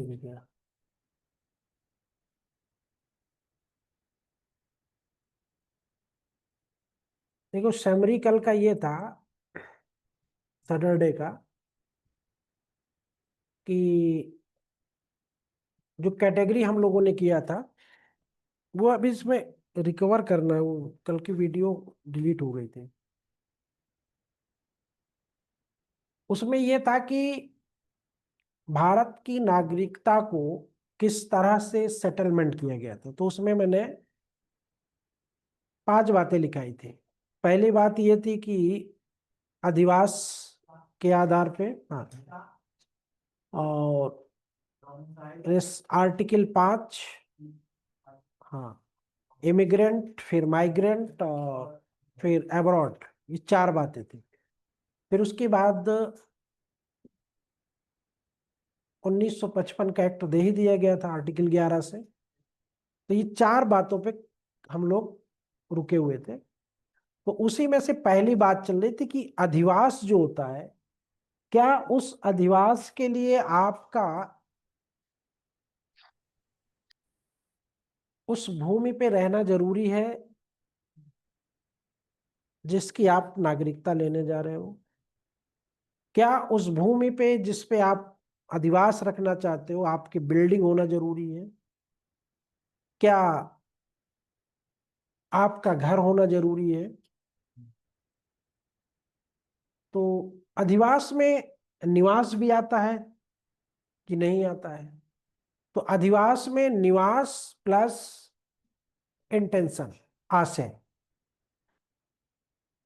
गया। देखो समरी कल का ये था, सैटरडे का, कि जो कैटेगरी हम लोगों ने किया था वो अभी इसमें रिकवर करना है। वो कल की वीडियो डिलीट हो गई थी। उसमें ये था कि भारत की नागरिकता को किस तरह से सेटलमेंट किया गया था। तो उसमें मैंने 5 बातें लिखाई थी। पहली बात ये थी कि अधिवास के आधार पे, हाँ, और आर्टिकल 5, हाँ, इमिग्रेंट, फिर माइग्रेंट और फिर अब्रॉड, ये 4 बातें थी। फिर उसके बाद 1955 का एक्ट दे ही दिया गया था आर्टिकल 11 से। तो ये 4 बातों पे हम लोग रुके हुए थे। तो उसी में से पहली बात चल रही थी कि अधिवास जो होता है, क्या उस अधिवास के लिए आपका उस भूमि पे रहना जरूरी है जिसकी आप नागरिकता लेने जा रहे हो? क्या उस भूमि पे जिस पे आप अधिवास रखना चाहते हो आपकी बिल्डिंग होना जरूरी है? क्या आपका घर होना जरूरी है? तो अधिवास में निवास भी आता है कि नहीं आता है? तो अधिवास में निवास प्लस इंटेंशन, आशय,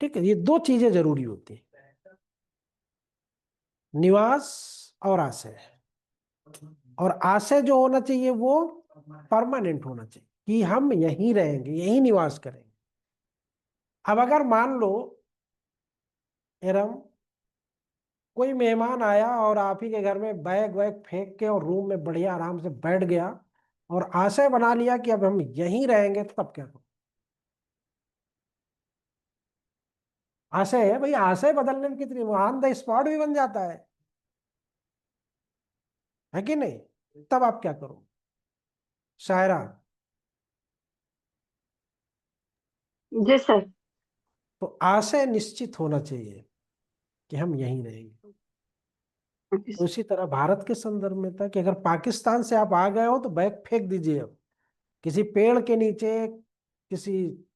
ठीक है, ये 2 चीजें जरूरी होती है, निवास और आशय। और आशय जो होना चाहिए वो परमानेंट होना चाहिए कि हम यहीं रहेंगे, यहीं निवास करेंगे। अब अगर मान लो एरम कोई मेहमान आया और आप ही के घर में बैग वैग फेंक के और रूम में बढ़िया आराम से बैठ गया और आशय बना लिया कि अब हम यहीं रहेंगे, तो तब क्या करो? आशय है भाई, आशय बदलने में कितनी, ऑन द स्पॉट भी बन जाता है कि नहीं? तब आप क्या करो शायरा? जी सर। तो आशय निश्चित होना चाहिए कि हम यहीं रहेंगे। तो इसी तरह भारत के संदर्भ में था कि अगर पाकिस्तान से आप आ गए हो तो बैग फेंक दीजिए। अब किसी पेड़ के नीचे, किसी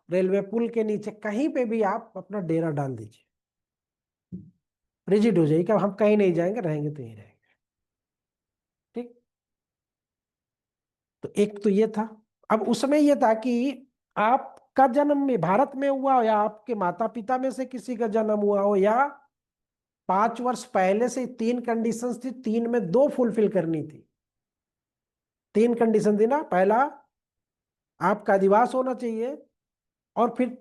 रेलवे पुल के नीचे, कहीं पे भी आप अपना डेरा डाल दीजिए। रिजिड हो जाइए कि अब हम कहीं नहीं जाएंगे, रहेंगे तो यहीं रहेंगे। ठीक। तो एक तो ये था। अब उसमें ये था कि आपका जन्म में भारत में हुआ हो या आपके माता पिता में से किसी का जन्म हुआ हो, या 5 वर्ष पहले से 3 कंडीशंस थी, 3 में 2 फुलफिल करनी थी। 3 कंडीशन थी ना। पहला, आपका अधिवास होना चाहिए, और फिर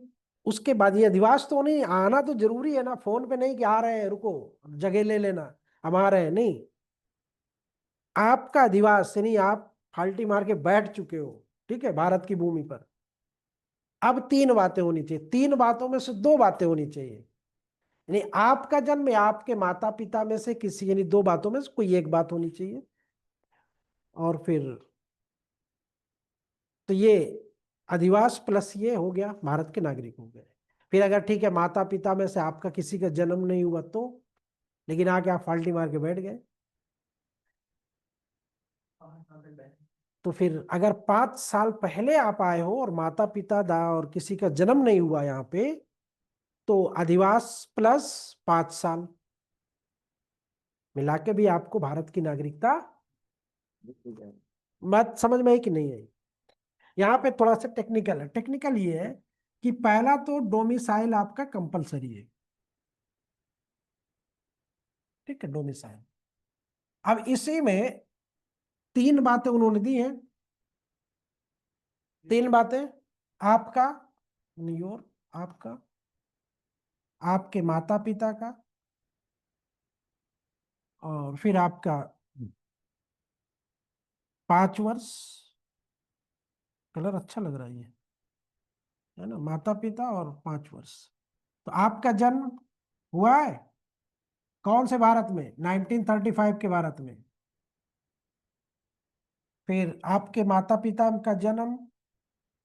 उसके बाद ये अधिवास तो नहीं, आना तो जरूरी है ना, फोन पे नहीं कि आ रहे हैं रुको जगह ले लेना हम आ रहे हैं, नहीं। आपका अधिवास यानी आप फाल्टी मार के बैठ चुके हो, ठीक है, भारत की भूमि पर। अब 3 बातें होनी चाहिए, 3 बातों में से 2 बातें होनी चाहिए। यानी आपका जन्म या आपके माता पिता में से किसी, यानी 2 बातों में से कोई एक बात होनी चाहिए। और फिर तो ये अधिवास प्लस ये हो गया, भारत के नागरिक हो गए। फिर अगर ठीक है माता पिता में से आपका किसी का जन्म नहीं हुआ तो, लेकिन आके आप फाल्टी मार के बैठ गए, तो फिर अगर 5 साल पहले आप आए हो और माता पिता दा और किसी का जन्म नहीं हुआ यहाँ पे, तो अधिवास प्लस 5 साल मिला के भी आपको भारत की नागरिकता। बात समझ में आई कि नहीं आई? यहाँ पे थोड़ा सा टेक्निकल है। टेक्निकल ये है कि पहला तो डोमिसाइल आपका कंपलसरी है, ठीक है, डोमिसाइल। अब इसी में 3 बातें उन्होंने दी हैं। 3 बातें, आपका, योर, आपका, आपके माता पिता का, और फिर आपका 5 वर्ष, कलर अच्छा लग रहा है ना, माता पिता और 5 वर्ष। तो आपका जन्म हुआ है कौन से भारत में? 1935 के भारत में। फिर आपके माता पिता का जन्म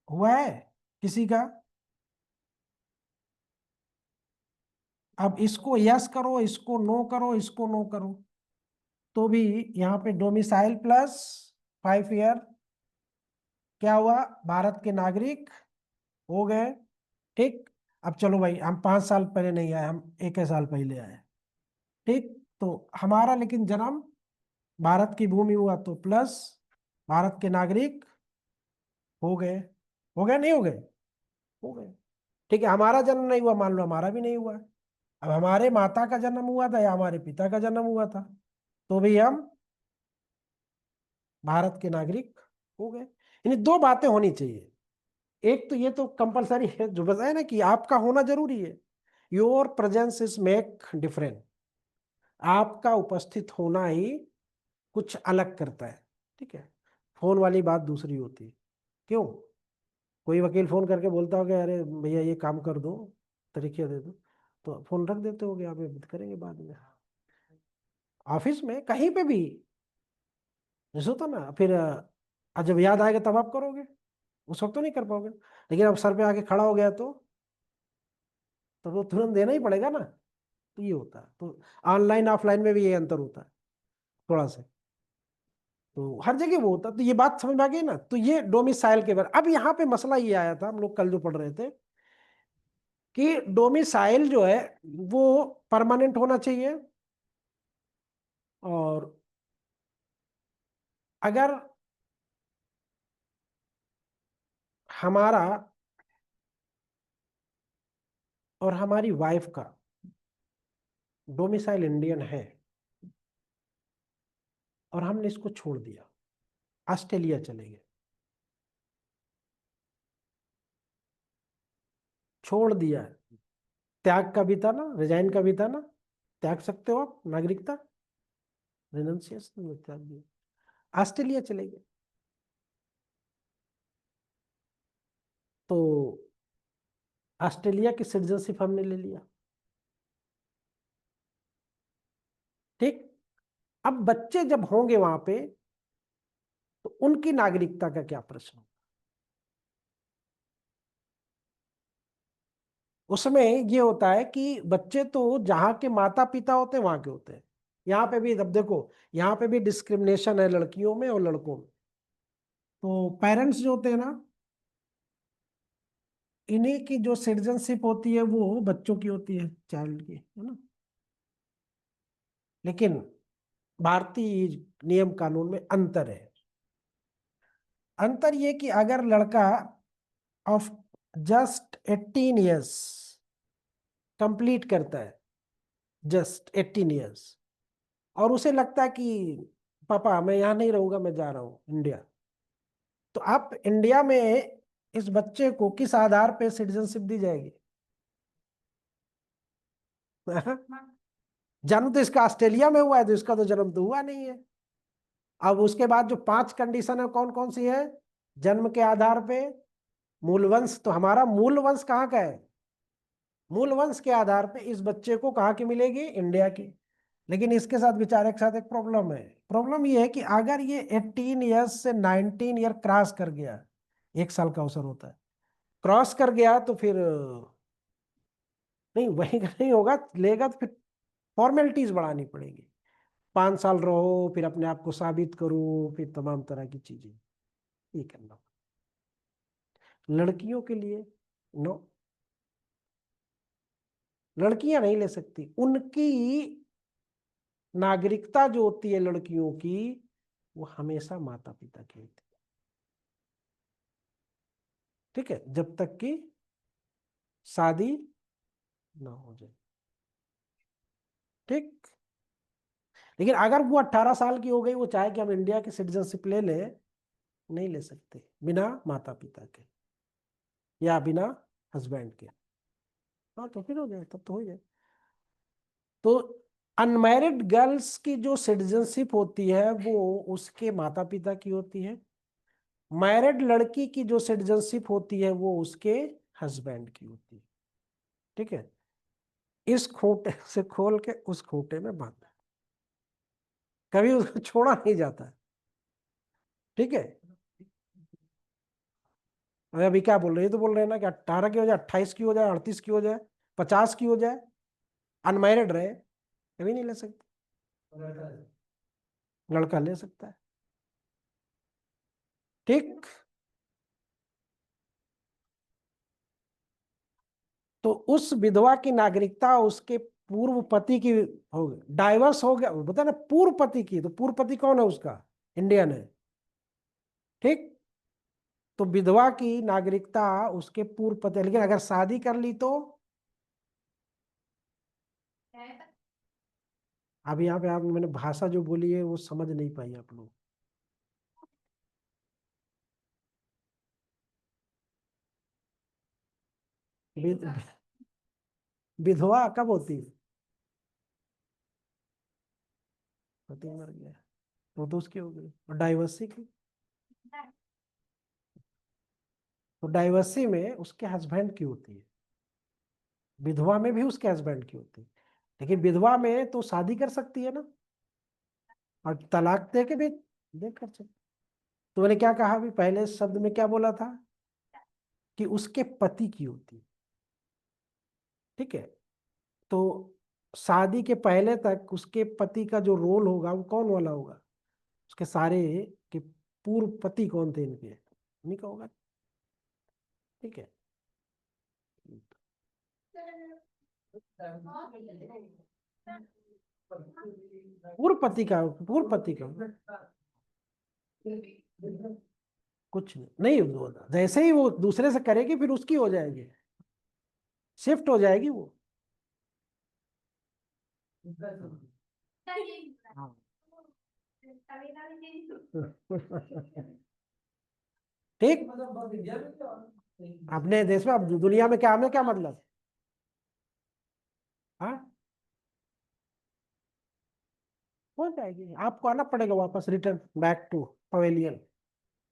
हुआ है किसी का, अब इसको यस करो, इसको नो करो, इसको नो करो, तो भी यहाँ पे डोमिसाइल प्लस 5 ईयर क्या हुआ, भारत के नागरिक हो गए। ठीक। अब चलो भाई, हम 5 साल पहले नहीं आए, हम 21 साल पहले आए। ठीक। तो हमारा लेकिन जन्म भारत की भूमि हुआ, तो प्लस भारत के नागरिक हो गए। हो गए नहीं हो गए? हो गए। ठीक है, हमारा जन्म नहीं हुआ, मान लो हमारा भी नहीं हुआ। अब हमारे माता का जन्म हुआ था या हमारे पिता का जन्म हुआ था, तो भी हम भारत के नागरिक हो गए। यानी दो बातें होनी चाहिए। एक तो ये तो कंपलसरी है जो बताया ना कि आपका होना जरूरी है। Your presence is make different. आपका उपस्थित होना ही कुछ अलग करता है। ठीक है। फोन वाली बात दूसरी होती है। क्यों? कोई वकील फोन करके बोलता होगा, अरे भैया ये काम कर दो, तरीके दे दो, तो फोन रख देते होगे, आप ये करेंगे बाद में। ऑफिस में कहीं पे भी जैसे होता ना, फिर जब याद आएगा तब आप करोगे, उस वक्त तो नहीं कर पाओगे। लेकिन अब सर पे आके खड़ा हो गया तो वो तुरंत देना ही पड़ेगा ना। तो ये होता है। तो ऑनलाइन ऑफलाइन में भी ये अंतर होता है थोड़ा सा। तो हर जगह वो होता है। तो ये बात समझ में आ गई ना। तो ये डोमिसाइल के बारे। अब यहाँ पे मसला ये आया था, हम लोग कल जो पढ़ रहे थे कि डोमिसाइल जो है वो परमानेंट होना चाहिए, और अगर हमारा और हमारी वाइफ का डोमिसाइल इंडियन है और हमने इसको छोड़ दिया, ऑस्ट्रेलिया चले गए, छोड़ दिया है, त्याग का भी था ना, रिजाइन का भी था ना, त्याग सकते हो आप नागरिकता, रिनंसिएशन में त्याग दिया, ऑस्ट्रेलिया चले गए, तो ऑस्ट्रेलिया की सिटीजनशिप हमने ले लिया। ठीक। अब बच्चे जब होंगे वहां पे, तो उनकी नागरिकता का क्या प्रश्न होगा? उसमें ये होता है कि बच्चे तो जहां के माता पिता होते हैं वहां के होते हैं। यहाँ पे भी, अब देखो, यहाँ पे भी डिस्क्रिमिनेशन है लड़कियों में और लड़कों में। तो पेरेंट्स जो होते हैं ना, इन्हीं की जो सिटीजनशिप होती है वो बच्चों की होती है, चाइल्ड की, है ना। लेकिन भारतीय नियम कानून में अंतर है। अंतर ये कि अगर लड़का ऑफ जस्ट 18 ईयर्स कंप्लीट करता है, जस्ट 18 ईयर्स, और उसे लगता है कि पापा मैं यहाँ नहीं रहूंगा, मैं जा रहा हूँ इंडिया, तो आप इंडिया में इस बच्चे को किस आधार पे सिटीजनशिप दी जाएगी? जन्म तो इसका ऑस्ट्रेलिया में हुआ है, तो इसका तो जन्म तो हुआ नहीं है। अब उसके बाद जो 5 कंडीशन है कौन कौन सी है? जन्म के आधार पे, मूल वंश, तो हमारा मूल वंश कहाँ का है? मूल वंश के आधार पे इस बच्चे को कहाँ की मिलेगी? इंडिया की। लेकिन इसके साथ बेचारे के साथ एक प्रॉब्लम है। प्रॉब्लम ये है कि अगर ये 18 ईयर्स से 19 ईयर क्रॉस कर गया, 1 साल का अवसर होता है, क्रॉस कर गया तो फिर नहीं, वही का नहीं होगा, लेगा तो फिर फॉर्मेलिटीज बढ़ानी पड़ेगी। 5 साल रहो, फिर अपने आप को साबित करो, फिर तमाम तरह की चीजें ये करना। लड़कियों के लिए नो, लड़कियां नहीं ले सकती। उनकी नागरिकता जो होती है लड़कियों की, वो हमेशा माता पिता की होती है। ठीक है, जब तक कि शादी ना हो जाए। ठीक। लेकिन अगर वो 18 साल की हो गई, वो चाहे कि हम इंडिया की सिटीजनशिप ले ले, नहीं ले सकते बिना माता पिता के या बिना हस्बैंड के। हाँ, तो फिर हो जाए, तब तो हो जाए। तो अनमैरिड गर्ल्स की जो सिटीजनशिप होती है वो उसके माता पिता की होती है। मैरिड लड़की की जो सिटीजनशिप होती है वो उसके हस्बैंड की होती है। ठीक है। इस खूंटे से खोल के उस खूंटे में बांधा, कभी उसको छोड़ा नहीं जाता है। ठीक है। अरे अभी क्या बोल रहे हैं, ये तो बोल रहे हैं ना कि 18 की हो जाए, 28 की हो जाए, 38 की हो जाए, 50 की हो जाए, अनमैरिड रहे, कभी नहीं ले सकते। लड़का ले सकता है। ठीक। तो उस विधवा की नागरिकता उसके पूर्व पति की हो गई, डाइवर्स हो गया, बता ना, पूर्व पति की, तो पूर्व पति कौन है उसका? इंडियन है। ठीक। तो विधवा की नागरिकता उसके पूर्व पति, लेकिन अगर शादी कर ली तो? अब यहाँ पे आप, मैंने भाषा जो बोली है वो समझ नहीं पाई आप लोग। विध- विधवा कब होती है? पति मर गया तो उसकी हो गई। और डाइवर्सी की? तो डाइवर्सी में उसके हस्बैंड की होती है, विधवा में भी उसके हस्बैंड की होती है। लेकिन विधवा में तो शादी कर सकती है ना, और तलाक दे के भी दे कर सकती। तो मैंने क्या कहा अभी पहले शब्द में, क्या बोला था? कि उसके पति की होती है। ठीक है। तो शादी के पहले तक उसके पति का जो रोल होगा वो कौन वाला होगा? उसके सारे के पूर्व पति कौन थे इनके, उन्हीं का होगा। ठीक है। पूर्व पति का, पूर्व पति का कुछ नहीं, नहीं होगा। जैसे ही वो दूसरे से करेगी फिर उसकी हो जाएगी, शिफ्ट हो जाएगी वो। हाँ। ठीक। अपने देश में, अब दुनिया में क्या, हमें क्या मतलब? हाँ, हो जाएगी। आपको आना पड़ेगा वापस, return back to pavilion,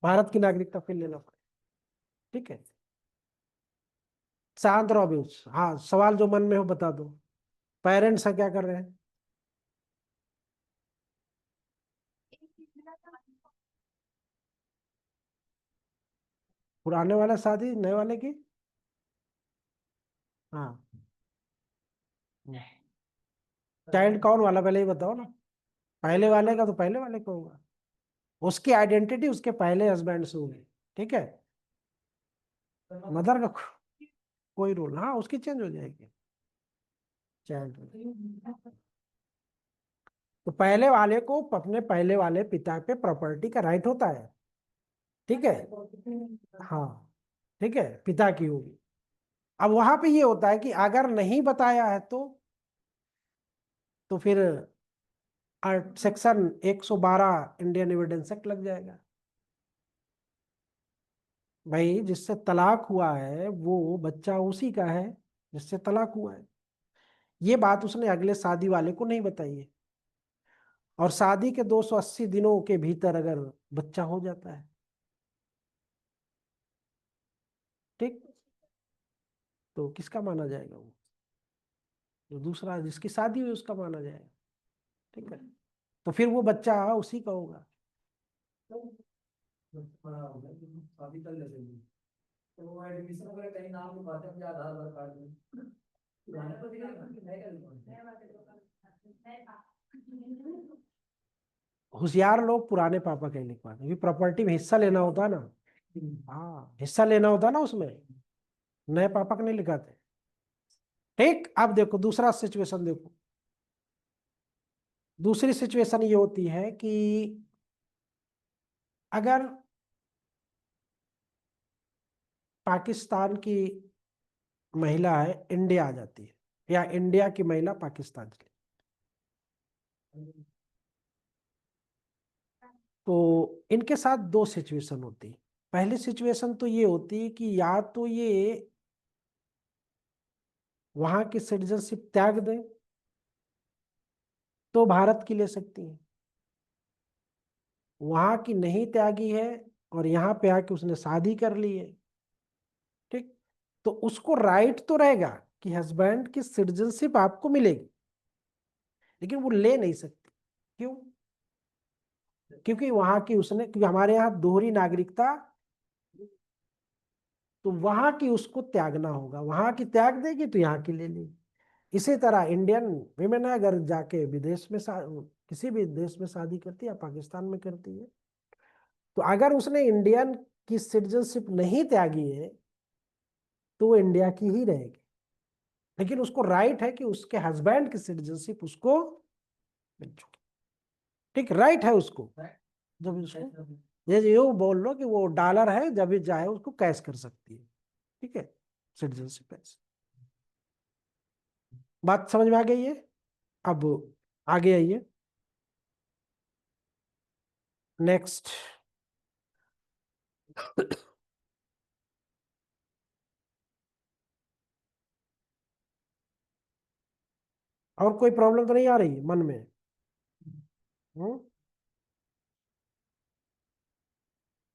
Bharat की नागरिकता फिर लेना पड़ेगा। ठीक है। शांत रहो अभी। हाँ, सवाल जो मन में हो बता दो। पेरेंट्स है, क्या कर रहे हैं? पुराने वाले शादी, नए वाले की? हाँ। चाइल्ड कौन वाला, पहले ही बताओ ना। पहले वाले का तो पहले वाले को होगा, उसकी आइडेंटिटी उसके पहले हस्बैंड से होगी। ठीक है। मदर का कोई रोल, हाँ, उसकी चेंज हो जाएगी चाइल्ड। तो पहले वाले को अपने पहले वाले पिता पे प्रॉपर्टी का राइट होता है। ठीक है। हाँ। ठीक है, पिता की होगी। अब वहां पे ये होता है कि अगर नहीं बताया है तो फिर सेक्शन 112 इंडियन एविडेंस एक्ट लग जाएगा। भाई, जिससे तलाक हुआ है वो बच्चा उसी का है जिससे तलाक हुआ है। ये बात उसने अगले शादी वाले को नहीं बताई है। और शादी के 280 दिनों के भीतर अगर बच्चा हो जाता है, ठीक, तो किसका माना जाएगा वो? जो दूसरा जिसकी शादी हुई उसका माना जाएगा। ठीक है। तो फिर वो बच्चा उसी का होगा। शादी कर लेते हैं। तो वो एडमिशन वगैरह कहीं नाम लिखवाते हैं, मुझे आधार वाधार कार्ड में पुराने को दिखा कि नए का लिखवाते हैं। होशियार लोग पुराने पापा का ही लिखवाते हैं, क्योंकि प्रॉपर्टी में हिस्सा लेना होता है ना। हाँ, हिस्सा लेना होता है ना उसमें, नए पापा का नहीं लिखाते। ठीक। अब देखो दूसरा सिचुएशन देखो। दूसरी सिचुएशन ये होती है कि अगर पाकिस्तान की महिला है, इंडिया आ जाती है, या इंडिया की महिला पाकिस्तान की, तो इनके साथ दो सिचुएशन होती है। पहली सिचुएशन तो ये होती है कि या तो ये वहां की सिटीजनशिप त्याग दे तो भारत की ले सकती है। वहां की नहीं त्यागी है और यहाँ पे आके उसने शादी कर ली है, ठीक, तो उसको राइट तो रहेगा कि हस्बैंड की सिटीजनशिप आपको मिलेगी, लेकिन वो ले नहीं सकती। क्यों? क्योंकि वहां की उसने, क्योंकि हमारे यहाँ दोहरी नागरिकता, तो वहां की उसको त्यागना होगा, वहां की त्याग देगी तो यहाँ की ले लेगी। इसी तरह इंडियन विमेन अगर जाके विदेश में किसी भी देश में शादी करती है या पाकिस्तान में करती है, तो अगर उसने इंडियन की सिटीजनशिप नहीं त्यागी है तो वो इंडिया की ही रहेगी। लेकिन उसको राइट है कि उसके हस्बैंड की सिटीजनशिप उसको मिल चुकी, ठीक, राइट है उसको। जब उसको ये यूं बोल लो कि वो डॉलर है, जब भी चाहे उसको कैश कर सकती है, ठीक है, सिटीजनशिप है। बात समझ में आ गई है? अब आगे आइए, नेक्स्ट। और कोई प्रॉब्लम तो नहीं आ रही मन में? हम्म?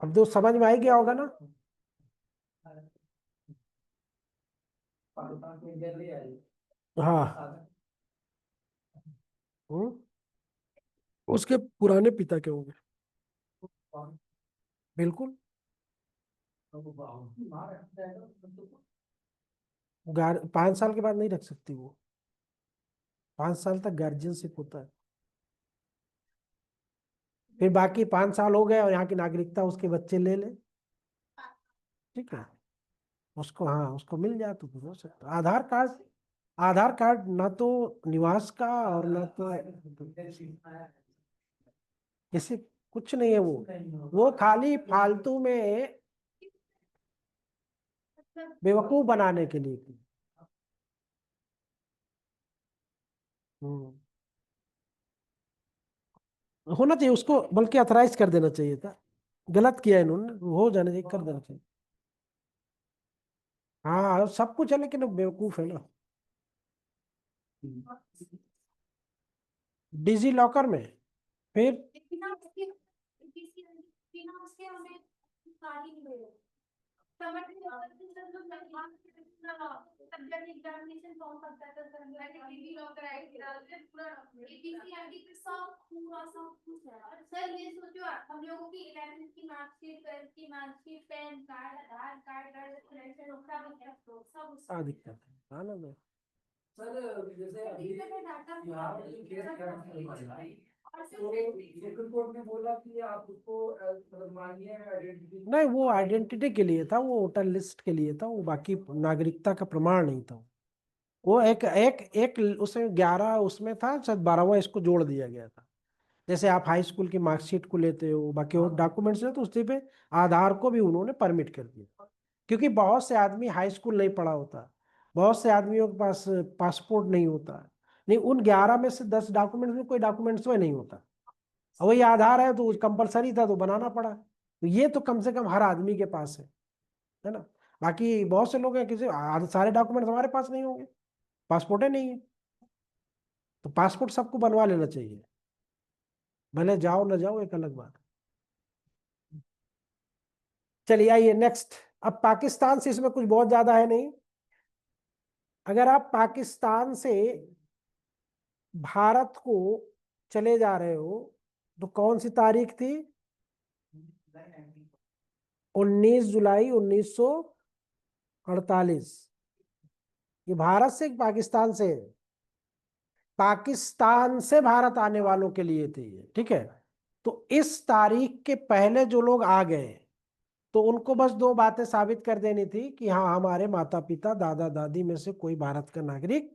अब तो समझ में आ ही गया होगा ना? हाँ। हम्म? उसके पुराने पिता के होंगे, बिल्कुल। 5 साल के बाद नहीं रख सकती वो, 5 साल तक गार्जियनशिप होता है। फिर बाकी 5 साल हो गए और यहाँ की नागरिकता उसके बच्चे ले ले, ठीक है, उसको, हाँ, उसको मिल जाए तो फिर हो सकता है। आधार कार्ड, आधार कार्ड ना तो निवास का और ना तो किसी, कुछ नहीं है वो खाली फालतू में बेवकूफ बनाने के लिए की। हम्म। होना चाहिए उसको, बल्कि अथराइज कर देना चाहिए था। गलत किया इन्होंने, हो जाने चाहिए, कर देना चाहिए। हाँ सब कुछ है लेकिन वो बेवकूफ है ना। डिजी लॉकर में फिर क्या दिक्कत है? हाँ ना, नहीं वो आइडेंटिटी के लिए था, वो वोटर लिस्ट के लिए था, वो बाकी नागरिकता का प्रमाण नहीं था। वो एक एक एक उसमें 11 उसमें था, शायद 12वां इसको जोड़ दिया गया था। जैसे आप हाई स्कूल की मार्कशीट को लेते हो, बाकी और डॉक्यूमेंट्स है, तो उसी पे आधार को भी उन्होंने परमिट कर दिया। क्योंकि बहुत से आदमी हाई स्कूल नहीं पढ़ा होता, बहुत से आदमियों के पास पासपोर्ट नहीं होता, नहीं, उन 11 में से 10 डॉक्यूमेंट्स में कोई डॉक्यूमेंट्स में नहीं होता, और वही आधार है तो कंपलसरी था तो बनाना पड़ा। तो ये तो कम से कम हर आदमी के पास है ना। बाकी बहुत से लोग हैं, किसी सारे डॉक्यूमेंट्स हमारे पास नहीं होंगे, पासपोर्ट ही नहीं है। तो पासपोर्ट सबको बनवा लेना चाहिए, भले जाओ ना जाओ एक अलग बात। चलिए आइए नेक्स्ट। अब पाकिस्तान से, इसमें कुछ बहुत ज्यादा है नहीं। अगर आप पाकिस्तान से भारत को चले जा रहे हो तो कौन सी तारीख थी? 19 जुलाई 1948। ये भारत से कि पाकिस्तान से? पाकिस्तान से भारत आने वालों के लिए थी ये, ठीक है। तो इस तारीख के पहले जो लोग आ गए, तो उनको बस दो बातें साबित कर देनी थी कि हाँ, हमारे माता पिता दादा दादी में से कोई भारत का नागरिक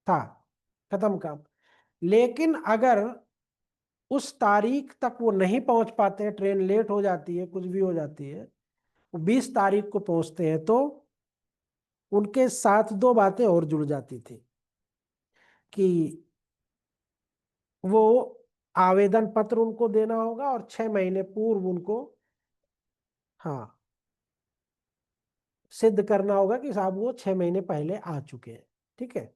था, खत्म काम। लेकिन अगर उस तारीख तक वो नहीं पहुंच पाते हैं, ट्रेन लेट हो जाती है, कुछ भी हो जाती है, वो 20 तारीख को पहुंचते हैं, तो उनके साथ दो बातें और जुड़ जाती थी कि वो आवेदन पत्र उनको देना होगा और 6 महीने पूर्व उनको, हाँ, सिद्ध करना होगा कि साहब वो 6 महीने पहले आ चुके हैं, ठीक है।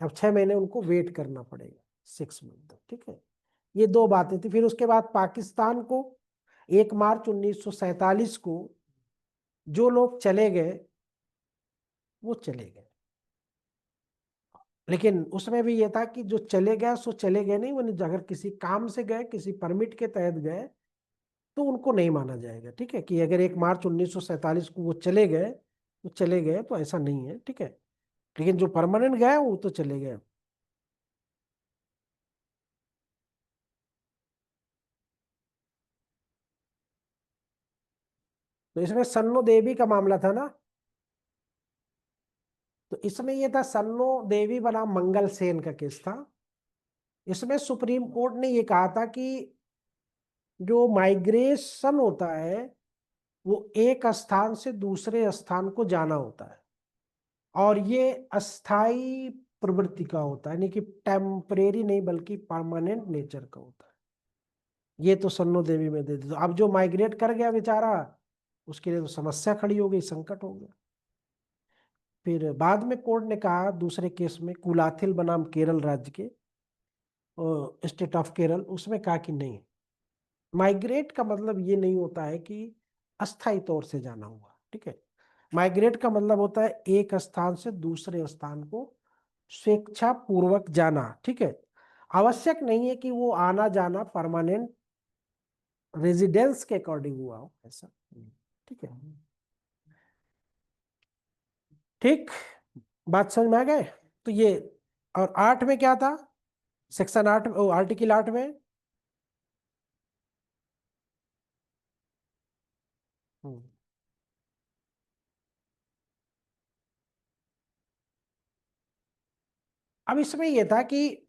अब 6 महीने उनको वेट करना पड़ेगा, 6 मंथ, ठीक है। ये दो बातें थी। फिर उसके बाद पाकिस्तान को 1 मार्च 1947 को जो लोग चले गए वो चले गए। लेकिन उसमें भी ये था कि जो चले गए सो चले गए नहीं, वो अगर किसी काम से गए, किसी परमिट के तहत गए, तो उनको नहीं माना जाएगा। ठीक है, कि अगर 1 मार्च 1947 को वो चले गए तो चले गए, तो ऐसा नहीं है। ठीक है, लेकिन जो परमानेंट गए वो तो चले गए। तो इसमें सन्नो देवी का मामला था ना। तो इसमें ये था, सन्नो देवी बनाम मंगल सेन का केस था। इसमें सुप्रीम कोर्ट ने ये कहा था कि जो माइग्रेशन होता है वो एक स्थान से दूसरे स्थान को जाना होता है, और ये अस्थाई प्रवृत्ति का होता है, यानी कि टेम्परेरी नहीं बल्कि परमानेंट नेचर का होता है। ये तो सन्नो देवी में दे दी। तो अब जो माइग्रेट कर गया बेचारा, उसके लिए तो समस्या खड़ी हो गई, संकट हो गया। फिर बाद में कोर्ट ने कहा दूसरे केस में, कुलाथिल बनाम केरल राज्य के, स्टेट ऑफ केरल, उसमें कहा कि नहीं, माइग्रेट का मतलब ये नहीं होता है कि अस्थायी तौर से जाना हुआ। ठीक है, माइग्रेट का मतलब होता है एक स्थान से दूसरे स्थान को स्वेच्छा पूर्वक जाना। ठीक है, आवश्यक नहीं है कि वो आना जाना परमानेंट रेजिडेंस के अकॉर्डिंग हुआ हो, ऐसा नहीं। ठीक है, ठीक, बात समझ में आ गए। तो ये, और 8 में क्या था, सेक्शन 8, आर्टिकल 8 में। हम्म, अब इसमें यह था कि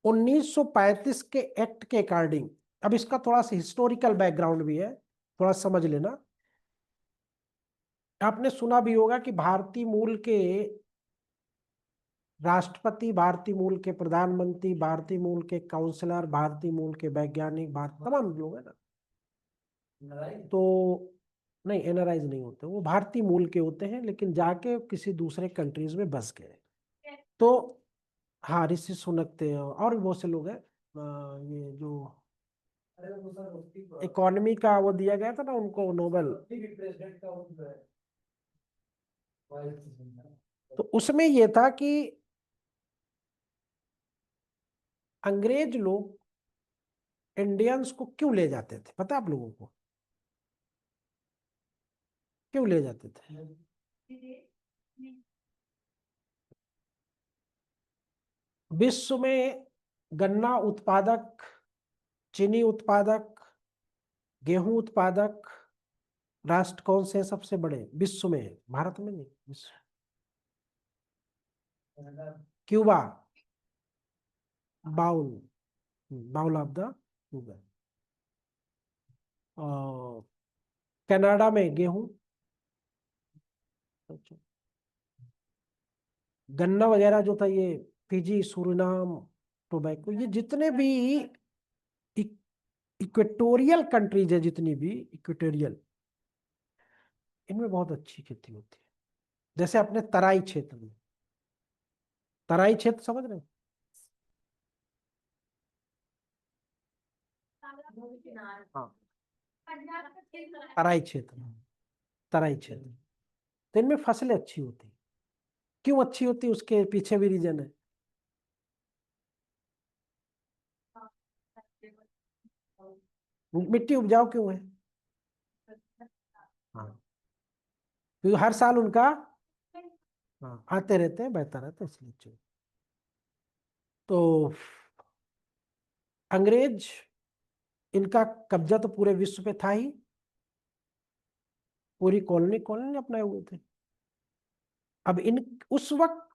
1935 के एक्ट के अकॉर्डिंग, अब इसका थोड़ा सा हिस्टोरिकल बैकग्राउंड भी है, थोड़ा समझ लेना। आपने सुना भी होगा कि भारतीय मूल के राष्ट्रपति, भारतीय मूल के प्रधानमंत्री, भारतीय मूल के काउंसलर, भारतीय मूल के वैज्ञानिक, भारत तमाम लोग है ना। तो नहीं, एनआरआईज नहीं होते, वो भारतीय मूल के होते हैं लेकिन जाके किसी दूसरे कंट्रीज में बस गए। तो हाँ, ऋषि सुनक थे और भी बहुत से लोग हैं। ये जो इकोनॉमी का वो दिया गया था ना उनको, नोबेल, तो उसमें ये था कि अंग्रेज लोग इंडियंस को क्यों ले जाते थे, पता है आप लोगों को क्यों ले जाते थे? विश्व में गन्ना उत्पादक, चीनी उत्पादक, गेहूं उत्पादक राष्ट्र कौन से हैं सबसे बड़े विश्व में? भारत में नहीं, विश्व। Cuba, bowl, bowl of the Cuba. और कनाडा में गेहूं, गन्ना वगैरह जो था ये फिजी, सुरिनाम, टोबैको, ये जितने भी इक्वेटोरियल कंट्रीज है, जितनी भी इक्वेटोरियल, इनमें बहुत अच्छी खेती होती है। जैसे अपने तराई क्षेत्र में, तराई क्षेत्र समझ रहे हैं? हाँ, तराई क्षेत्र, तराई क्षेत्र, तो इनमें फसलें अच्छी होती हैं। क्यों अच्छी होती है, उसके पीछे भी रीजन है। मिट्टी उपजाऊ क्यों है? हाँ, क्योंकि हर साल उनका, हाँ, आते रहते हैं, बहता रहता है, इसलिए चाहिए। तो अंग्रेज, इनका कब्जा तो पूरे विश्व पे था ही, पूरी कॉलोनी कॉलोनी अपनाए हुए थे। अब इन उस वक्त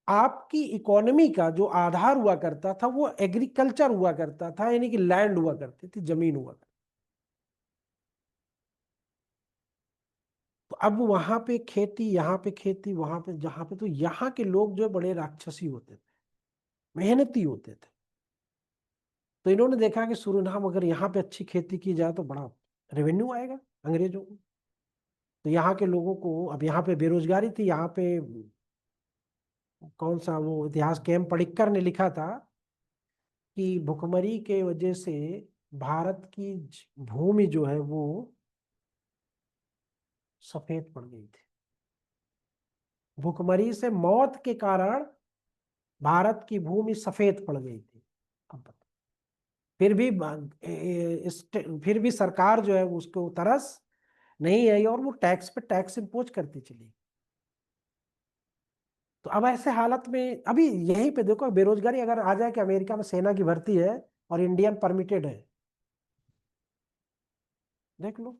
आपकी इकोनॉमी का जो आधार हुआ करता था वो एग्रीकल्चर हुआ करता था, यानी कि लैंड हुआ करती थी, जमीन हुआ करती। तो अब वहां पे खेती, यहाँ पे खेती, वहां पे जहां पे, तो यहाँ के लोग जो बड़े राक्षसी होते थे, मेहनती होते थे। तो इन्होंने देखा कि सूरीनाम अगर यहाँ पे अच्छी खेती की जाए तो बड़ा रेवेन्यू आएगा अंग्रेजों को। तो यहाँ के लोगों को, अब यहाँ पे बेरोजगारी थी, यहाँ पे कौन सा वो इतिहास के एम पडिक्कर ने लिखा था कि भुखमरी के वजह से भारत की भूमि जो है वो सफेद पड़ गई थी। भुखमरी से मौत के कारण भारत की भूमि सफेद पड़ गई थी। अब बताओ। फिर भी फिर भी सरकार जो है उसको तरस नहीं आई और वो टैक्स पे टैक्स इम्पोज करती चली। तो अब ऐसे हालत में अभी यहीं पे देखो, बेरोजगारी अगर आ जाए कि अमेरिका में सेना की भर्ती है और इंडियन परमिटेड है, देख लो।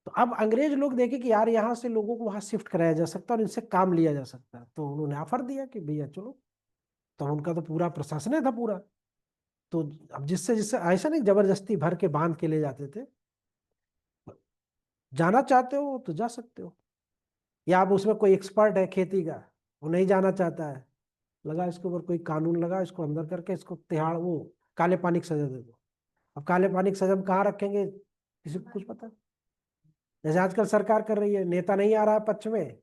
तो अब अंग्रेज लोग देखे कि यार यहाँ से लोगों को वहां शिफ्ट कराया जा सकता है और इनसे काम लिया जा सकता है, तो उन्होंने ऑफर दिया कि भैया चलो। तो उनका तो पूरा प्रशासन था पूरा। तो अब जिससे जिससे ऐसा नहीं जबरदस्ती भर के बांध के ले जाते थे। जाना चाहते हो तो जा सकते हो, या अब उसमें कोई एक्सपर्ट है खेती का, वो नहीं जाना चाहता है, लगा इसके ऊपर कोई कानून लगा, इसको अंदर करके इसको तिहाड़ वो काले पानी की सजा दे दो। अब काले पानी की सजा में कहाँ रखेंगे, किसी को कुछ पता। जैसे आजकल सरकार कर रही है, नेता नहीं आ रहा है पक्ष में,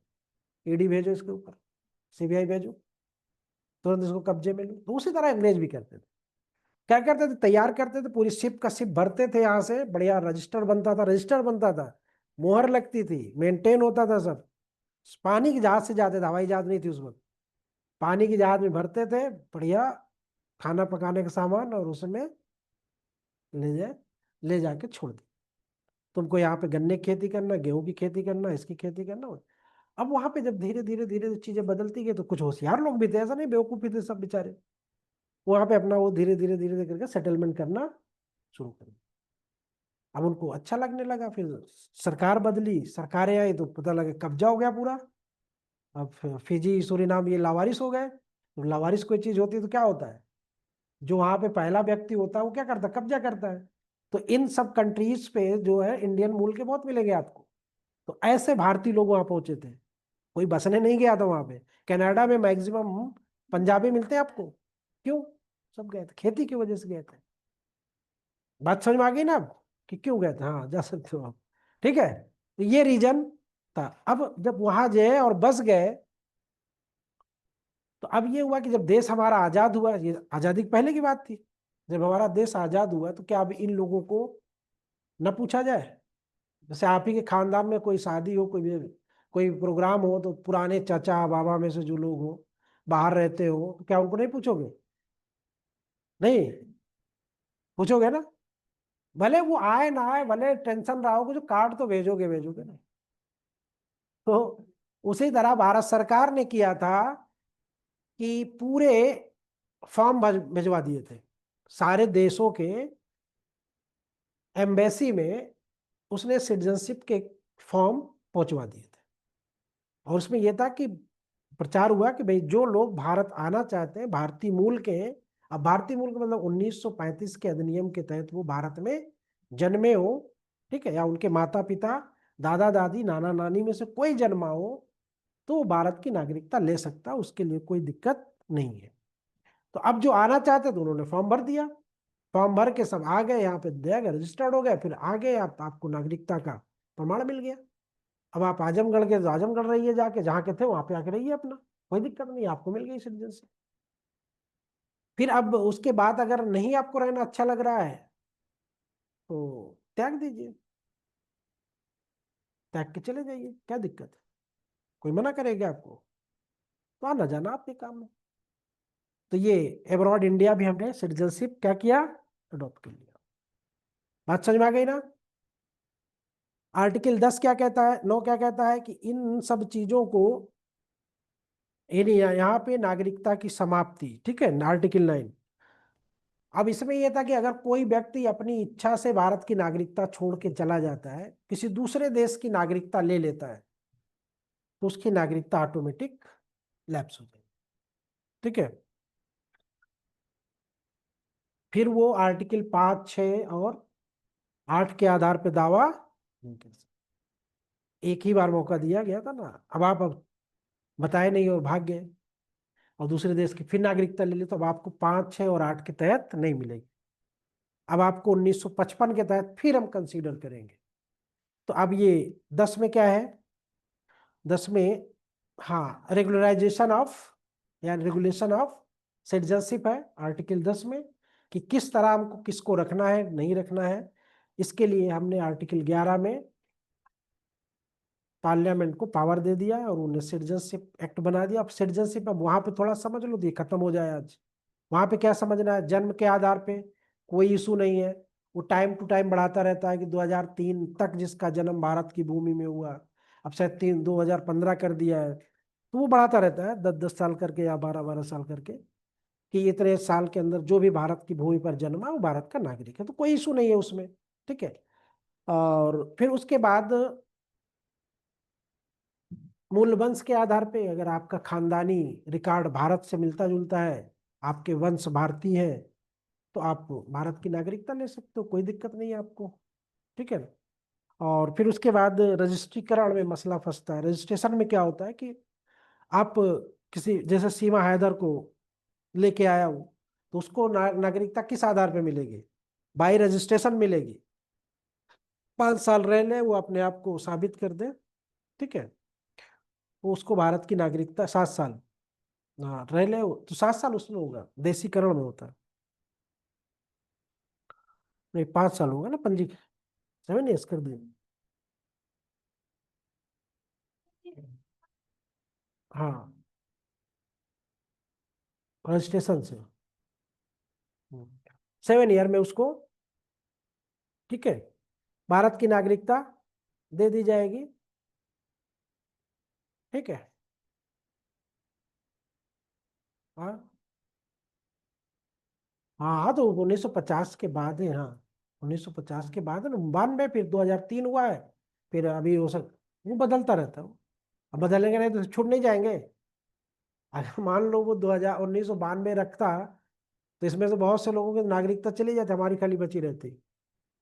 ईडी भेजो इसके ऊपर, सीबीआई भेजो, तुरंत इसको कब्जे में लो। तो उसी तरह अंग्रेज भी करते थे। क्या करते थे, तैयार करते थे, पूरी शिप का शिप भरते थे यहाँ से, बढ़िया रजिस्टर बनता था, रजिस्टर बनता था, मोहर लगती थी, मेंटेन होता था सब। पानी की जहाज से जाते थे, हवाई जहाज नहीं थी उस वक्त। पानी की जहाज में भरते थे बढ़िया खाना पकाने का सामान, और उसमें ले जाए, ले जाके छोड़ दे। तुमको यहाँ पे गन्ने की खेती करना, गेहूं की खेती करना, इसकी खेती करना। अब वहां पे जब धीरे धीरे धीरे चीजें बदलती गई तो कुछ होशियार लोग भी थे, ऐसा नहीं बेवकूफ भी थे सब बेचारे, वहां पे अपना वो धीरे धीरे धीरे धीरे करके सेटलमेंट करना शुरू कर दिया। अब उनको अच्छा लगने लगा, फिर सरकार बदली, सरकारें आई तो पता लगा कब्जा हो गया पूरा। अब फिजी सूरीनाम ये लावारिस हो गए। तो लावारिस कोई चीज होती है तो क्या होता है, जो वहां पे पहला व्यक्ति होता है वो क्या करता है, कब्जा करता है। तो इन सब कंट्रीज पे जो है इंडियन मूल के बहुत मिलेंगे आपको। तो ऐसे भारतीय लोग वहां पहुंचे थे, कोई बसने नहीं गया था वहां पे। कनाडा में मैक्सिमम पंजाबी मिलते हैं आपको। क्यों, सब गए थे खेती की वजह से गए थे। बात समझ में आ गई ना अब कि क्यों गए थे, हाँ जा सकते हो आप। ठीक है, तो ये रीजन था। अब जब वहां गए और बस गए, तो अब ये हुआ कि जब देश हमारा आजाद हुआ, ये आजादी के पहले की बात थी, जब हमारा देश आजाद हुआ तो क्या अब इन लोगों को न पूछा जाए। जैसे आप ही के खानदान में कोई शादी हो, कोई प्रोग्राम हो, तो पुराने चाचा बाबा में से जो लोग हो बाहर रहते हो, तो क्या उनको नहीं पूछोगे, नहीं पूछोगे ना। भले वो आए ना आए, भले टेंशन रहा हो, जो कार्ड तो भेजोगे भेजोगे ना। तो उसी तरह भारत सरकार ने किया था कि पूरे फॉर्म भिजवा दिए थे सारे देशों के एम्बेसी में। उसने सिटीजनशिप के फॉर्म पहुंचवा दिए थे, और उसमें यह था कि प्रचार हुआ कि भाई जो लोग भारत आना चाहते हैं, भारतीय मूल के हैं। अब भारतीय मूल का मतलब 1935 के अधिनियम के तहत वो भारत में जन्मे हो, ठीक है, या उनके माता पिता दादा दादी नाना नानी में से कोई जन्मा हो, तो वो भारत की नागरिकता ले सकता है, उसके लिए कोई दिक्कत नहीं है। तो अब जो आना चाहते थे उन्होंने फॉर्म भर दिया, फॉर्म भर के सब आ गए, यहाँ पे दे गए, रजिस्टर्ड हो गए, फिर आ गए, आपको नागरिकता का प्रमाण मिल गया। अब आप आजमगढ़ के तो आजमगढ़ रहिए, जाके जहाँ के थे वहां पे आके रहिए अपना, कोई दिक्कत नहीं, आपको मिल गई सिटीजनशिप। फिर अब उसके बाद अगर नहीं आपको रहना अच्छा लग रहा है तो त्याग दीजिए, त्याग के चले जाइए, क्या दिक्कत है, कोई मना करेगा आपको, तो आना जाना आपके काम में। तो ये अब्रॉड इंडिया भी हमने सिटीजनशिप क्या किया, अडॉप्ट कर लिया। बात समझ में आ गई ना। आर्टिकल 10 क्या कहता है, 9 क्या कहता है कि इन सब चीजों को, इन यहाँ पे नागरिकता की समाप्ति, ठीक है, आर्टिकल 9। अब इसमें यह था कि अगर कोई व्यक्ति अपनी इच्छा से भारत की नागरिकता छोड़ के चला जाता है, किसी दूसरे देश की नागरिकता ले लेता है, तो उसकी नागरिकता ऑटोमेटिक लैप्स हो जाएगी, ठीक है। फिर वो आर्टिकल 5, 6 और 8 के आधार पर दावा नहीं कर सकते। एक ही बार मौका दिया गया था ना, अब बताए नहीं और भाग गए और दूसरे देश की फिर नागरिकता ले ली, तो अब आपको 5, 6 और 8 के तहत नहीं मिलेगी। अब आपको 1955 के तहत फिर हम कंसीडर करेंगे। तो अब ये 10 में क्या है, 10 में, हाँ, रेगुलराइजेशन ऑफ या रेगुलेशन ऑफ सिटीजनशिप है आर्टिकल 10 में, कि किस तरह हमको किसको रखना है नहीं रखना है। इसके लिए हमने आर्टिकल 11 में पार्लियामेंट को पावर दे दिया और उन्हें सिटीजनशिप एक्ट बना दिया। अब सिटीजनशिप, अब वहां पे थोड़ा समझ लो, ये खत्म हो जाए आज। वहां पे क्या समझना है, जन्म के आधार पे कोई इशू नहीं है। वो टाइम टू टाइम बढ़ाता रहता है कि 2003 तक जिसका जन्म भारत की भूमि में हुआ, अब शायद 2015 कर दिया है, तो वो बढ़ाता रहता है 10-10 साल करके या 12-12 साल करके, कि इतने साल के अंदर जो भी भारत की भूमि पर जन्मा वो भारत का नागरिक है, तो कोई इशू नहीं है उसमें। ठीक है। और फिर उसके बाद मूल वंश के आधार पे, अगर आपका खानदानी रिकॉर्ड भारत से मिलता जुलता है, आपके वंश भारतीय है, तो आप भारत की नागरिकता ले सकते हो, कोई दिक्कत नहीं है आपको। ठीक है ना। और फिर उसके बाद रजिस्ट्रीकरण में मसला फंसता है। रजिस्ट्रेशन में क्या होता है कि आप किसी, जैसे सीमा हैदर को लेके आया हूँ, तो उसको नागरिकता किस आधार पे मिलेगी? बाई रजिस्ट्रेशन मिलेगी। 5 साल रह ले, वो अपने आप को साबित कर दे, ठीक है, वो उसको भारत की नागरिकता, 7 साल, हाँ रह ले वो, तो 7 साल उसमें होगा, देशीकरण में होता है। नहीं, 5 साल होगा ना पंजी, 7 years कर दिए। हाँ, रजिस्ट्रेशन से 7 year में उसको, ठीक है, भारत की नागरिकता दे दी जाएगी। ठीक है। हाँ हाँ हाँ, तो 1950 के बाद है, हाँ 1950 के बाद है ना, 92, फिर 2003 हुआ है, फिर अभी वो सब वो बदलता रहता है वो। अब बदलेंगे नहीं तो छूट नहीं जाएंगे। अगर मान लो वो 1992 रखता, तो इसमें से बहुत से लोगों की नागरिकता चली जाती, हमारी खाली बची रहती।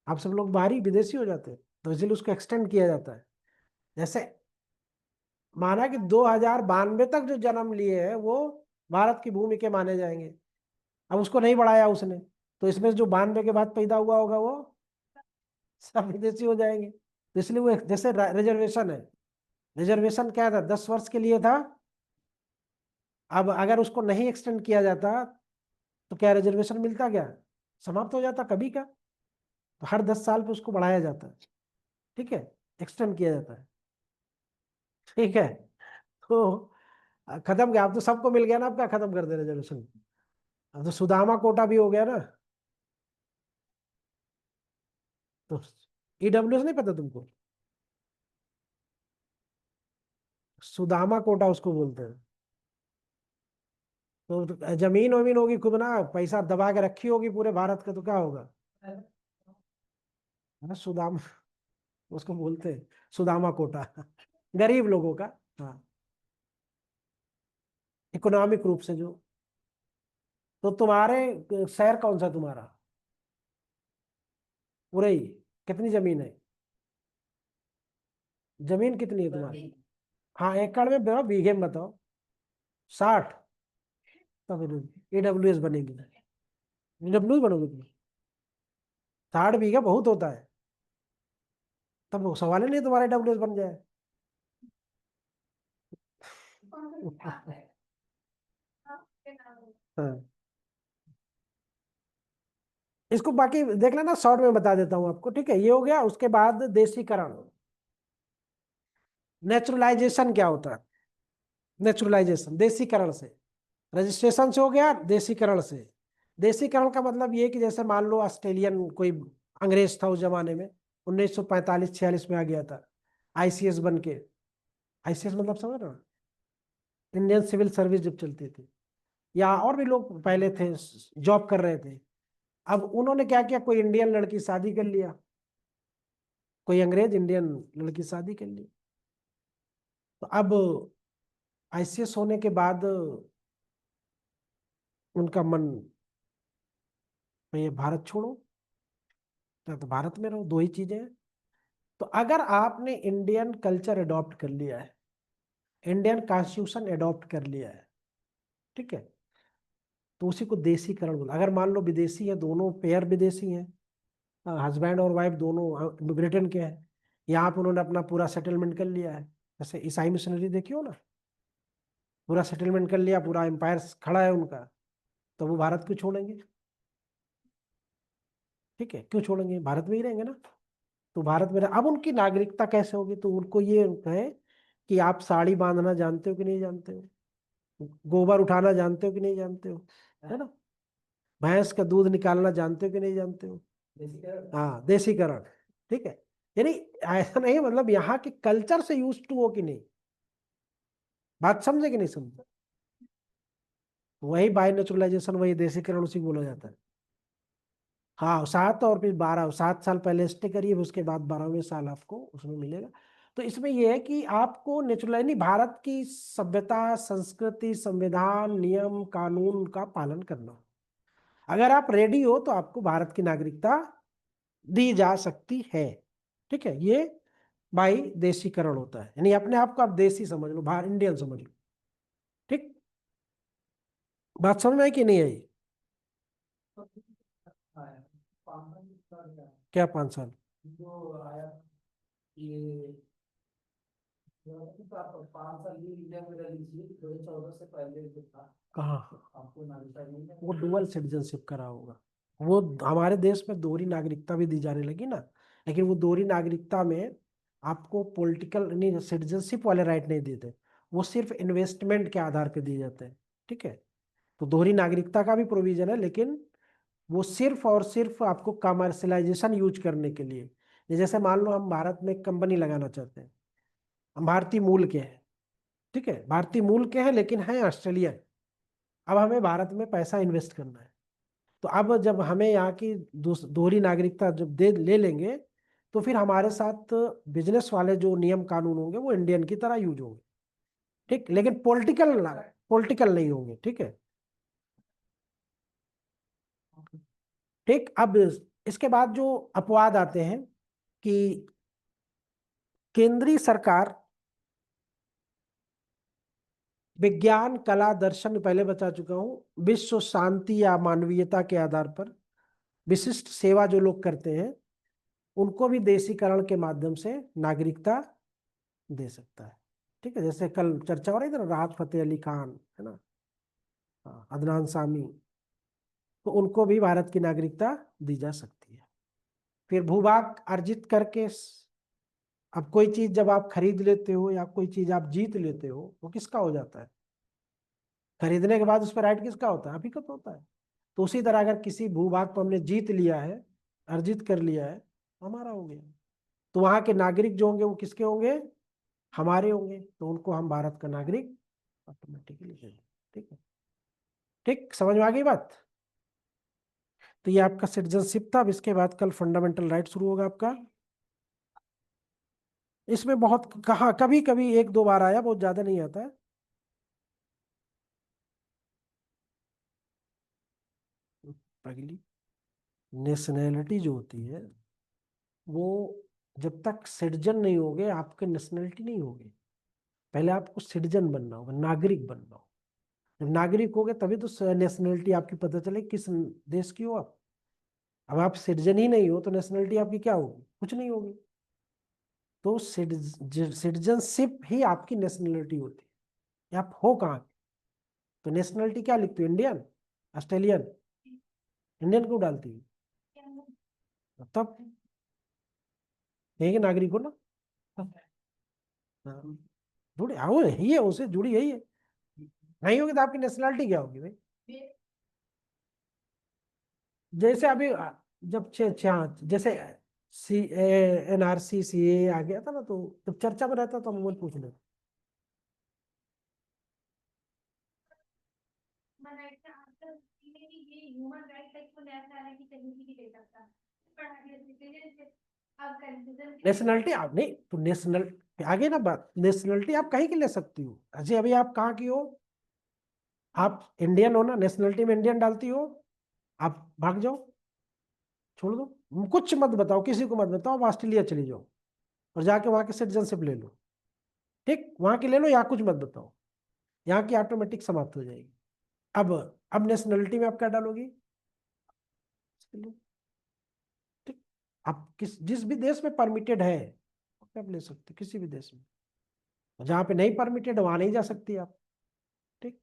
अब सब लोग बाहरी विदेशी हो जाते, तो इसलिए उसको एक्सटेंड किया जाता है। जैसे माना कि 2092 तक जो जन्म लिए हैं वो भारत की भूमि के माने जाएंगे। अब उसको नहीं बढ़ाया उसने, तो इसमें जो 92 के बाद पैदा हुआ होगा वो सब विदेशी हो जाएंगे। तो इसलिए वो जैसे रिजर्वेशन है, रिजर्वेशन क्या था, 10 वर्ष के लिए था। अब अगर उसको नहीं एक्सटेंड किया जाता, तो क्या रिजर्वेशन मिलता, क्या समाप्त हो जाता कभी का। तो हर 10 साल पे उसको बढ़ाया जाता है। ठीक है, एक्सटेंड किया जाता है। ठीक है। तो खत्म गया, अब तो सबको मिल गया ना, अब क्या खत्म कर दे रिजर्वेशन। अब तो सुदामा कोटा भी हो गया ना। तो ईडब्ल्यूएस नहीं पता तुमको? सुदामा कोटा उसको बोलते हैं। तो जमीन वमीन होगी खूब ना, पैसा दबा के रखी होगी पूरे भारत का, तो क्या होगा। हाँ, सुदामा उसको बोलते हैं, सुदामा कोटा। गरीब लोगों का। हाँ, इकोनॉमिक रूप से जो। तो तुम्हारे शहर कौन सा तुम्हारा? पूरे ही? कितनी जमीन है? जमीन कितनी है तुम्हारी? हाँ, एकड़ में बताओ, बीघे में बताओ। 60? तब ईडब्ल्यू एस बनेगी। ईडब्ल्यू बनोगे तुम? 60 बीघा बहुत होता है। तब वो सवाल ही नहीं तुम्हारा ईडब्ल्यू एस बन जाए। हाँ, इसको बाकी देख लेना, शॉर्ट में बता देता हूँ आपको। ठीक है, ये हो गया। उसके बाद देशीकरण, नेचुरलाइजेशन क्या होता है? नेचुरलाइजेशन देशीकरण से, रजिस्ट्रेशन से हो गया, देशीकरण से। देशीकरण का मतलब ये कि जैसे मान लो ऑस्ट्रेलियन कोई अंग्रेज था उस जमाने में, 1945-46 में आ गया था आईसीएस बन के। आईसीएस मतलब समझ रहे हो, इंडियन सिविल सर्विस जब चलती थी, या और भी लोग पहले थे जॉब कर रहे थे। अब उन्होंने क्या किया, कोई इंडियन लड़की शादी कर लिया, कोई अंग्रेज इंडियन लड़की शादी कर ली। तो अब आईसीएस होने के बाद उनका मन, ये भारत छोड़ो या तो भारत में रहो, दो ही चीजें हैं। तो अगर आपने इंडियन कल्चर अडॉप्ट कर लिया है, इंडियन कॉन्स्टिट्यूशन अडॉप्ट कर लिया है, ठीक है, तो उसी को देसीकरण बोला। अगर मान लो विदेशी है, दोनों पेयर विदेशी हैं, हस्बैंड और वाइफ दोनों ब्रिटेन के हैं, यहाँ पे उन्होंने अपना पूरा सेटलमेंट कर लिया है, जैसे ईसाई मिशनरी देखी हो ना, पूरा सेटलमेंट कर लिया, पूरा एम्पायर खड़ा है उनका, तो वो भारत क्यों छोड़ेंगे? ठीक है, क्यों छोड़ेंगे, भारत में ही रहेंगे ना। तो भारत में अब उनकी नागरिकता कैसे होगी? तो उनको ये है कि आप साड़ी बांधना जानते हो कि नहीं जानते हो, गोबर उठाना जानते हो कि नहीं जानते हो, है ना, भैंस का दूध निकालना जानते हो कि नहीं जानते हो, हाँ देसीकरण, ठीक है। यानी ऐसा नहीं, मतलब यहाँ के कल्चर से यूज टू हो कि नहीं, बात समझे कि नहीं समझे? वही बाय नेचुरलाइजेशन, वही देसीकरण, उसी को बोला जाता है। हाँ 7 और फिर 12, 7 साल पहले स्टे करिए, उसके बाद 12वें साल आपको उसमें मिलेगा। तो इसमें यह है कि आपको नेचुरल, यानी भारत की सभ्यता, संस्कृति, संविधान, नियम कानून का पालन करना हो। अगर आप रेडी हो तो आपको भारत की नागरिकता दी जा सकती है, ठीक है। ये भाई देशीकरण होता है, यानी अपने आप को आप देसी समझ लो, बाहर इंडियन समझ लो, ठीक। बात समझ में आई कि नहीं आई? क्या 5 साल? कहाँ? वो डुअल सिटीजनशिप करा होगा। वो हमारे देश में दोहरी नागरिकता भी दी जाने लगी ना, लेकिन वो दोहरी नागरिकता में आपको पॉलिटिकल नहीं, सिटीजनशिप वाले राइट नहीं देते, वो सिर्फ इन्वेस्टमेंट के आधार पे दिए जाते हैं, ठीक है। तो दोहरी नागरिकता का भी प्रोविजन है, लेकिन वो सिर्फ और सिर्फ आपको कमर्शलाइजेशन यूज करने के लिए। जैसे मान लो हम भारत में एक कंपनी लगाना चाहते हैं, हम भारतीय मूल के हैं, ठीक है, भारतीय मूल के हैं लेकिन हैं ऑस्ट्रेलियन। अब हमें भारत में पैसा इन्वेस्ट करना है, तो अब जब हमें यहाँ की दोहरी नागरिकता जब दे ले लेंगे, तो फिर हमारे साथ बिजनेस वाले जो नियम कानून होंगे वो इंडियन की तरह यूज होंगे, ठीक, लेकिन पॉलिटिकल नहीं होंगे, ठीक है। ठीक, अब इसके बाद जो अपवाद आते हैं कि केंद्रीय सरकार विज्ञान, कला, दर्शन, पहले बता चुका हूं, विश्व शांति या मानवीयता के आधार पर विशिष्ट सेवा जो लोग करते हैं, उनको भी देशीकरण के माध्यम से नागरिकता दे सकता है, ठीक है। जैसे कल चर्चा हो रही थी ना, राहत फतेह अली खान, है ना, हाँ, अदनान सामी, तो उनको भी भारत की नागरिकता दी जा सकती है। फिर भूभाग अर्जित करके अब कोई चीज जब आप खरीद लेते हो या कोई चीज आप जीत लेते हो, वो किसका हो जाता है? खरीदने के बाद उस पर राइट किसका होता है? आप ही का तो होता है। तो उसी तरह अगर किसी भूभाग को हमने जीत लिया है, अर्जित कर लिया है, हमारा हो गया, तो वहां के नागरिक जो होंगे वो किसके होंगे? हमारे होंगे, तो उनको हम भारत का नागरिक ऑटोमेटिकली देंगे, ठीक है। ठीक, समझ में आ गई बात? तो ये आपका सिटीजनशिप था। अब इसके बाद कल फंडामेंटल राइट शुरू होगा आपका। इसमें बहुत कहाँ कभी कभी 1-2 बार आया, बहुत ज्यादा नहीं आता है। पहली नेशनैलिटी जो होती है, वो जब तक सिटीजन नहीं होगे आपके नेशनैलिटी नहीं होगी। पहले आपको सिटीजन बनना होगा, नागरिक बनना होगा। जब नागरिक होगे तभी तो नेशनैलिटी आपकी पता चले किस देश की हो आप। अब आप सिटीजन ही नहीं हो तो नेशनैलिटी आपकी क्या होगी? कुछ नहीं होगी। तो सिटीजनशिप ही आपकी नेशनैलिटी होती है, कि आप हो कहाँ के। तो नेशनैलिटी क्या लिखती हो? इंडियन, ऑस्ट्रेलियन, इंडियन क्यों डालती है? तब यही के नागरिक हो ना। हाँ, जुड़े आओ, यही है, उसे जुड़ी यही है। नहीं होगी तो आपकी नेशनैलिटी क्या होगी भाई? जैसे अभी जब जैसे सी NRC CA आ गया था ना, तो जब चर्चा में रहता तो हम वो पूछ लेते। नेशनलिटी आप नहीं तो नेशनल आगे ना बात, नेशनलिटी आप कहीं की ले सकती हो। अजय अभी आप कहाँ की हो? आप इंडियन हो ना, नेशनलिटी में इंडियन डालती हो, आप भाग जाओ, छोड़ दो, कुछ मत बताओ, किसी को मत बताओ, आप ऑस्ट्रेलिया चली जाओ और जाके वहां की सिटीजनशिप ले लो, ठीक, वहां की ले लो, यहाँ कुछ मत बताओ, यहाँ की ऑटोमेटिक समाप्त हो जाएगी। अब नेशनलिटी में आप क्या डालोगी? ठीक, आप किस जिस भी देश में परमिटेड है आप ले सकते हो, किसी भी देश में। जहाँ पे नहीं परमिटेड वहां नहीं जा सकती आप, ठीक।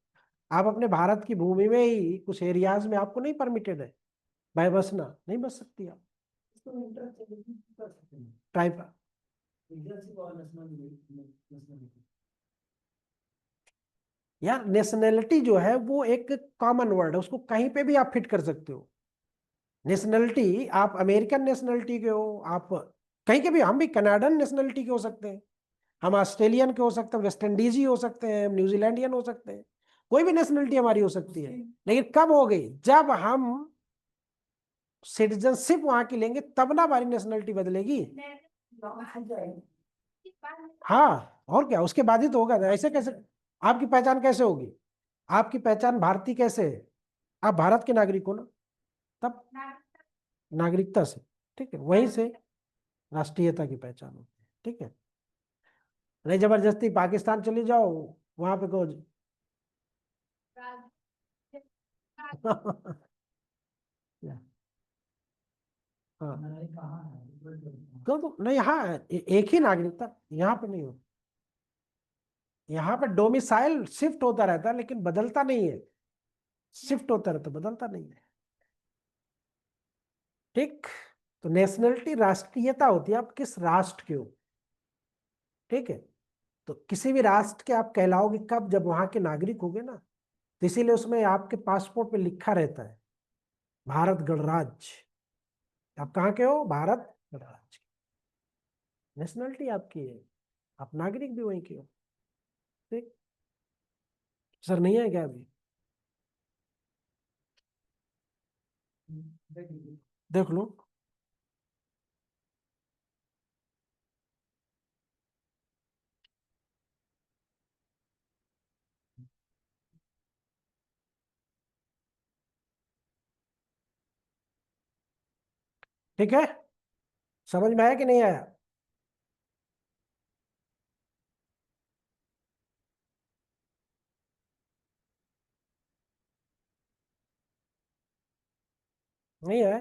आप अपने भारत की भूमि में ही कुछ एरियाज में आपको नहीं परमिटेड है भाई बसना, नहीं बस सकती आप। टाइप। यार नेशनैलिटी जो है वो एक कॉमन वर्ड है, उसको कहीं पे भी आप फिट कर सकते हो। नेशनैलिटी, आप अमेरिकन नेशनैलिटी के हो, आप कहीं के भी, हम भी कनाडन नेशनैलिटी के हो सकते हैं, हम ऑस्ट्रेलियन के हो सकते हैं, वेस्ट इंडीजी हो सकते हैं, हम न्यूजीलैंडियन हो सकते हैं, कोई भी नेशनैलिटी हमारी हो सकती है। लेकिन कब हो गई, जब हम सिटीजनशिप वहां की लेंगे तब ना हमारी नेशनैलिटी बदलेगी। हाँ, और क्या, उसके बाद ही तो होगा ना, ऐसे कैसे आपकी पहचान कैसे होगी? आपकी पहचान भारतीय कैसे है? आप भारत के नागरिक हो ना, तब नागरिकता से, ठीक है, वहीं से राष्ट्रीयता की पहचान होती है, ठीक है। नहीं जबरदस्ती पाकिस्तान चली जाओ, वहां पे कहो हाँ, क्यों तो नहीं, हाँ एक ही नागरिकता, यहाँ पे नहीं होती। यहाँ पे डोमिसाइल शिफ्ट होता रहता है लेकिन बदलता नहीं है, शिफ्ट होता रहता, बदलता नहीं है, ठीक। तो नेशनलिटी राष्ट्रीयता होती है, आप किस राष्ट्र के हो, ठीक है। तो किसी भी राष्ट्र के आप कहलाओगे कब, जब वहां के नागरिक होगे ना। तो इसीलिए उसमें आपके पासपोर्ट पे लिखा रहता है भारत गणराज्य, आप कहाँ के हो, भारत गणराज्य। नेशनलिटी आपकी है, आप नागरिक भी वहीं के हो, ठीक। सर नहीं है क्या अभी? देख लो। ठीक है, समझ में आया कि नहीं आया? नहीं आया?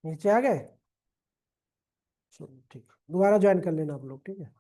नीचे आ गए? चलो ठीक, दोबारा ज्वाइन कर लेना आप लोग, ठीक है।